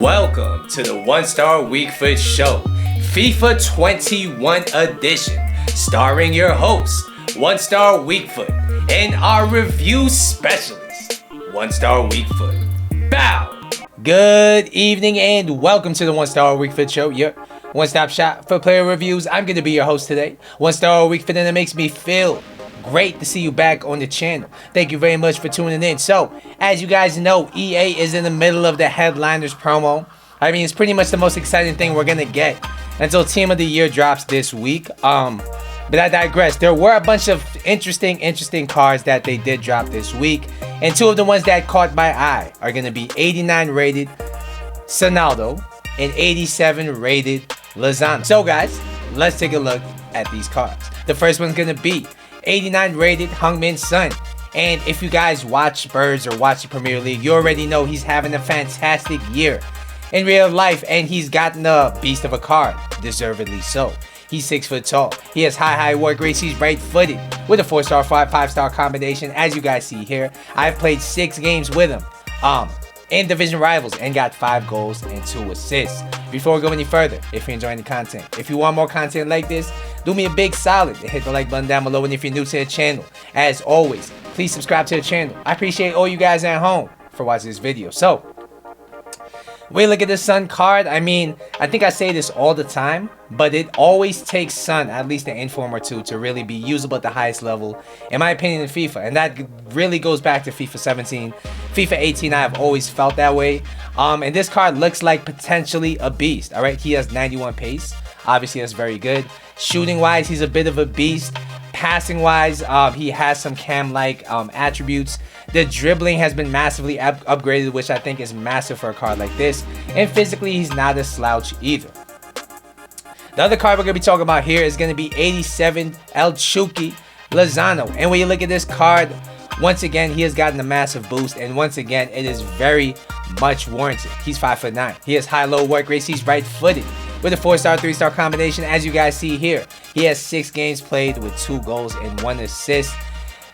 Welcome to the One Star Week Foot Show, FIFA 21 edition, starring your host, One Star Weakfoot, and our review specialist, One Star Weakfoot. Bow! Good evening and welcome to the One Star Weakfoot Show, your one-stop shop for player reviews. I'm going to be your host today, One Star Weakfoot, and it makes me feel great to see you back on the channel. Thank you very much for tuning in. So, as you guys know, EA is in the middle of the Headliners promo. I mean, it's pretty much the most exciting thing we're gonna get until Team of the Year drops this week. But I digress. There were a bunch of interesting cards that they did drop this week, and two of the ones that caught my eye are gonna be 89 rated Ronaldo and 87 rated Lozano. So, guys, let's take a look at these cards. The first one's gonna be 89 rated Heung-min Son. And if you guys watch Spurs or watch the Premier League, you already know he's having a fantastic year in real life, and he's gotten a beast of a card, deservedly so. He's 6 foot tall. He has high work rates. He's right-footed with a 4-star, 5-star combination, as you guys see here. I've played 6 games with him in division rivals and got 5 goals and 2 assists. Before we go any further, if you're enjoying the content, if you want more content like this, do me a big solid and hit the like button down below. And if you're new to the channel, as always, please subscribe to the channel. I appreciate all you guys at home for watching this video. So, we look at the Sun card. I mean, I think I say this all the time, but it always takes Sun, at least an inform or two, to really be usable at the highest level, in my opinion, in FIFA. And that really goes back to FIFA 17. FIFA 18, I have always felt that way. And this card looks like potentially a beast. All right, he has 91 pace. Obviously, that's very good. Shooting-wise, he's a bit of a beast. Passing-wise, he has some Cam-like attributes. The dribbling has been massively upgraded, which I think is massive for a card like this. And physically, he's not a slouch either. The other card we're going to be talking about here is going to be 87 El Chucky Lozano. And when you look at this card, once again, he has gotten a massive boost. And once again, it is very much warranted. He's 5'9". He has high-low work rates. He's right-footed with a 4-star, 3-star combination, as you guys see here. He has 6 games played with 2 goals and 1 assist.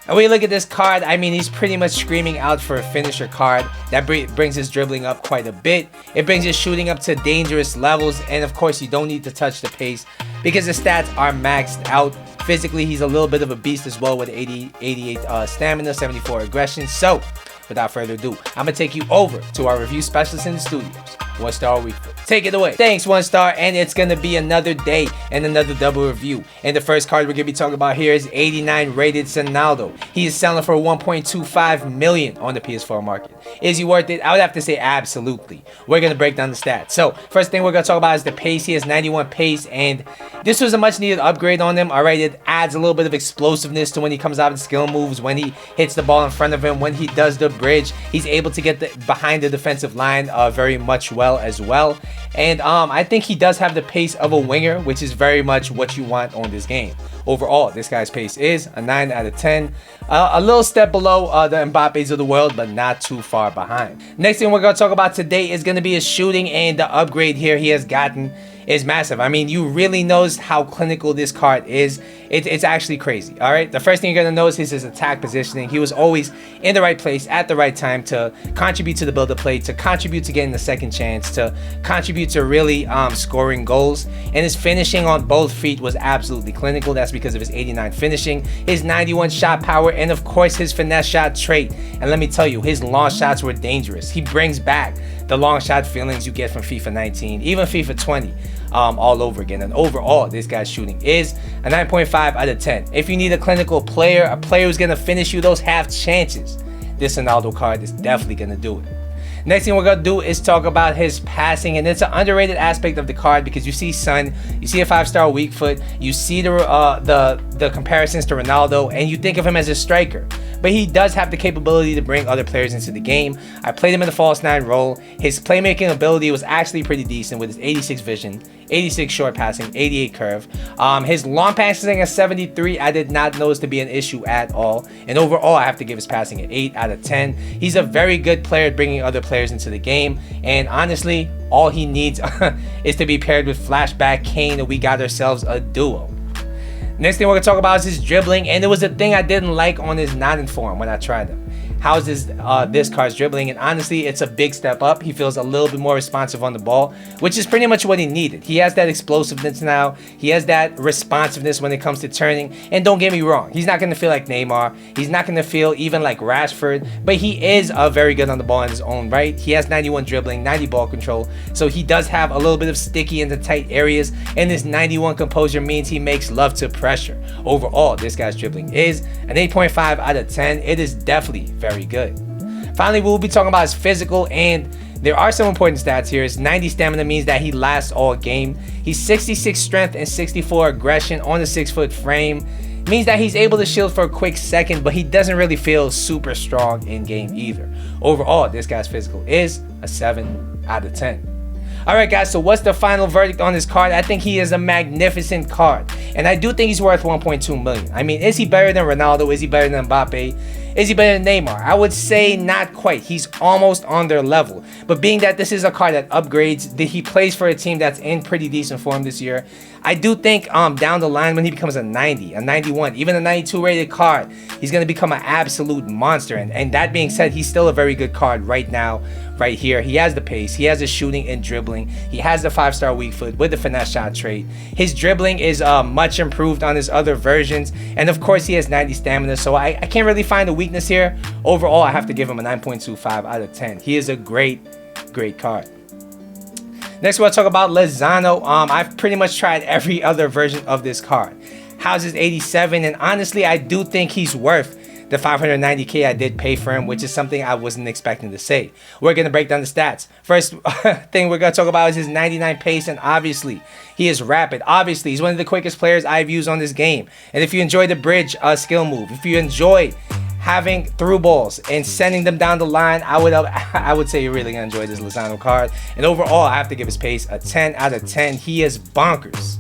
And when you look at this card, I mean, he's pretty much screaming out for a finisher card. That brings his dribbling up quite a bit. It brings his shooting up to dangerous levels. And of course, you don't need to touch the pace because the stats are maxed out. Physically, he's a little bit of a beast as well with 88 stamina, 74 aggression. So, without further ado, I'm going to take you over to our review specialist in the studios, One Star Weekfoot. Take it away. Thanks, One Star, and it's going to be another day and another double review. And the first card we're going to be talking about here is 89 rated Ronaldo. He is selling for $1.25 million on the PS4 market. Is he worth it? I would have to say absolutely. We're going to break down the stats. So, first thing we're going to talk about is the pace. He has 91 pace, and this was a much needed upgrade on him. All right, it adds a little bit of explosiveness to when he comes out in skill moves, when he hits the ball in front of him, when he does the bridge. He's able to get behind the defensive line very much well as well. And I think he does have the pace of a winger, which is very much what you want on this game. Overall, this guy's pace is a 9 out of 10. A little step below the Mbappes of the world, but not too far behind. Next thing we're going to talk about today is going to be his shooting, and the upgrade here he has gotten is massive. I mean, you really notice how clinical this card is. It's actually crazy. All right, the first thing you're gonna notice is his attack positioning. He was always in the right place at the right time to contribute to the build-up play, to contribute to getting the second chance, to contribute to really scoring goals. And his finishing on both feet was absolutely clinical. That's because of his 89 finishing, his 91 shot power, and of course his finesse shot trait. And let me tell you, his long shots were dangerous. He brings back the long shot feelings you get from FIFA 19, even FIFA 20. All over again. And overall, this guy's shooting is a 9.5 out of 10. If you need a clinical player, a player who's gonna finish you those half chances, this Ronaldo card is definitely gonna do it. Next thing we're gonna do is talk about his passing, and it's an underrated aspect of the card because you see Son, you see a 5-star weak foot, you see the comparisons to Ronaldo, and you think of him as a striker. But he does have the capability to bring other players into the game. I played him in the false 9 role. His playmaking ability was actually pretty decent with his 86 vision, 86 short passing, 88 curve. His long passing at 73, I did not notice to be an issue at all. And overall, I have to give his passing an 8 out of 10. He's a very good player at bringing other players into the game. And honestly, all he needs is to be paired with Flashback Kane, and we got ourselves a duo. Next thing we're going to talk about is his dribbling, and it was a thing I didn't like on his non-inform when I tried him. how's this card's dribbling, and honestly, it's a big step up. He feels a little bit more responsive on the ball, which is pretty much what he needed. He has that explosiveness now. He has that responsiveness when it comes to turning, and don't get me wrong, he's not going to feel like Neymar. He's not going to feel even like Rashford, but he is very good on the ball in his own right. He has 91 dribbling, 90 ball control, so he does have a little bit of sticky in the tight areas, and his 91 composure means he makes love to pressure. Overall, this guy's dribbling is an 8.5 out of 10. It is definitely very good. Finally, we'll be talking about his physical, and there are some important stats here. His 90 stamina means that he lasts all game. He's 66 strength and 64 aggression on a 6-foot frame. Means that he's able to shield for a quick second, but he doesn't really feel super strong in game either. Overall, this guy's physical is a 7 out of 10. Alright guys, so what's the final verdict on this card? I think he is a magnificent card, and I do think he's worth 1.2 million. I mean, is he better than Ronaldo? Is he better than Mbappe? Is he better than Neymar? I would say not quite. He's almost on their level. But being that this is a card that upgrades, that he plays for a team that's in pretty decent form this year, I do think down the line when he becomes a 90, a 91, even a 92 rated card, he's going to become an absolute monster. And that being said, he's still a very good card right now, right here. He has the pace, he has the shooting and dribbling, he has the 5-star weak foot with the finesse shot trait. His dribbling is much improved on his other versions, and of course he has 90 stamina, so I can't really find a weakness here. Overall, I have to give him a 9.25 out of 10. He is a great card. Next, we'll talk about Lozano. I've pretty much tried every other version of this card. How's his 87? And honestly, I do think he's worth the 590k I did pay for him, which is something I wasn't expecting to say. We're going to break down the stats. First thing we're going to talk about is his 99 pace, and obviously, he is rapid. Obviously, he's one of the quickest players I've used on this game. And if you enjoy the bridge skill move, if you enjoy having through balls and sending them down the line, I would say you're really gonna enjoy this Lozano card. And overall, I have to give his pace a 10 out of 10. He is bonkers.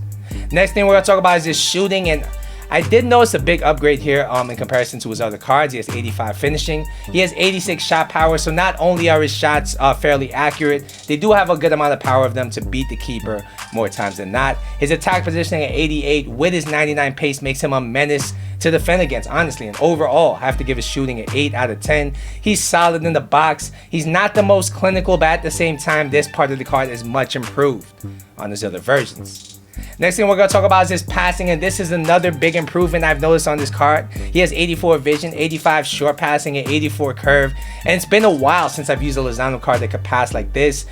Next thing we're gonna talk about is his shooting, and I did notice a big upgrade here in comparison to his other cards. He has 85 finishing. He has 86 shot power, so not only are his shots fairly accurate, they do have a good amount of power of them to beat the keeper more times than not. His attack positioning at 88 with his 99 pace makes him a menace to defend against, honestly. And overall, I have to give his shooting an 8 out of 10. He's solid in the box. He's not the most clinical, but at the same time, this part of the card is much improved on his other versions. Next thing we're going to talk about is his passing, and this is another big improvement I've noticed on this card. He has 84 vision, 85 short passing, and 84 curve. And it's been a while since I've used a Lozano card that could pass like this.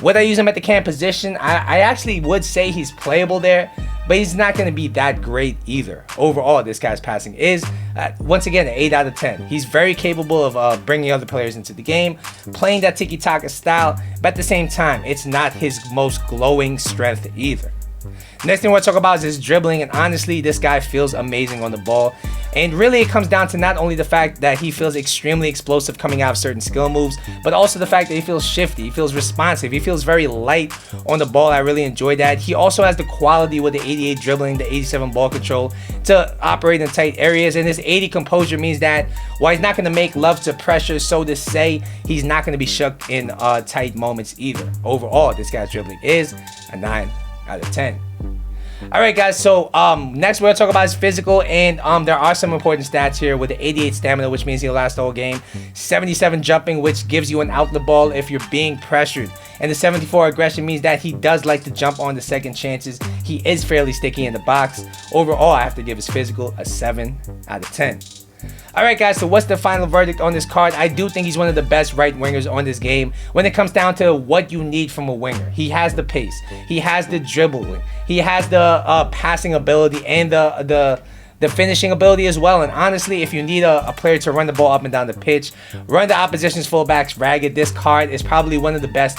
Would I use him at the cam position? I actually would say he's playable there, but he's not going to be that great either. Overall, this guy's passing is, once again, an 8 out of 10. He's very capable of bringing other players into the game, playing that tiki-taka style, but at the same time, it's not his most glowing strength either. Next thing we'll talk about is his dribbling, and honestly, this guy feels amazing on the ball. And really, it comes down to not only the fact that he feels extremely explosive coming out of certain skill moves, but also the fact that he feels shifty, he feels responsive, he feels very light on the ball. I really enjoy that. He also has the quality with the 88 dribbling, the 87 ball control to operate in tight areas, and his 80 composure means that while he's not going to make love to pressure, so to say, he's not going to be shook in tight moments either. Overall, this guy's dribbling is a 9 out of 10. Alright guys, so next we're going to talk about his physical, and there are some important stats here with the 88 stamina, which means he'll last the whole game, 77 jumping, which gives you an out the ball if you're being pressured, and the 74 aggression means that he does like to jump on the second chances. He is fairly sticky in the box. Overall, I have to give his physical a 7 out of 10. Alright guys, so what's the final verdict on this card? I do think he's one of the best right wingers on this game when it comes down to what you need from a winger. He has the pace, he has the dribbling, he has the passing ability, and the finishing ability as well. And honestly, if you need a player to run the ball up and down the pitch, run the opposition's fullbacks ragged, this card is probably one of the best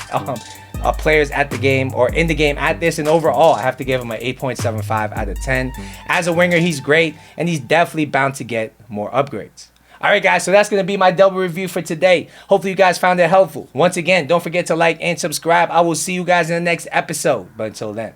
players at the game or in the game at this. And overall, I have to give him an 8.75 out of 10. As a winger, he's great, and he's definitely bound to get more upgrades. Alright guys, so that's going to be my double review for today. Hopefully you guys found it helpful. Once again, don't forget to like and subscribe. I will see you guys in the next episode. But until then.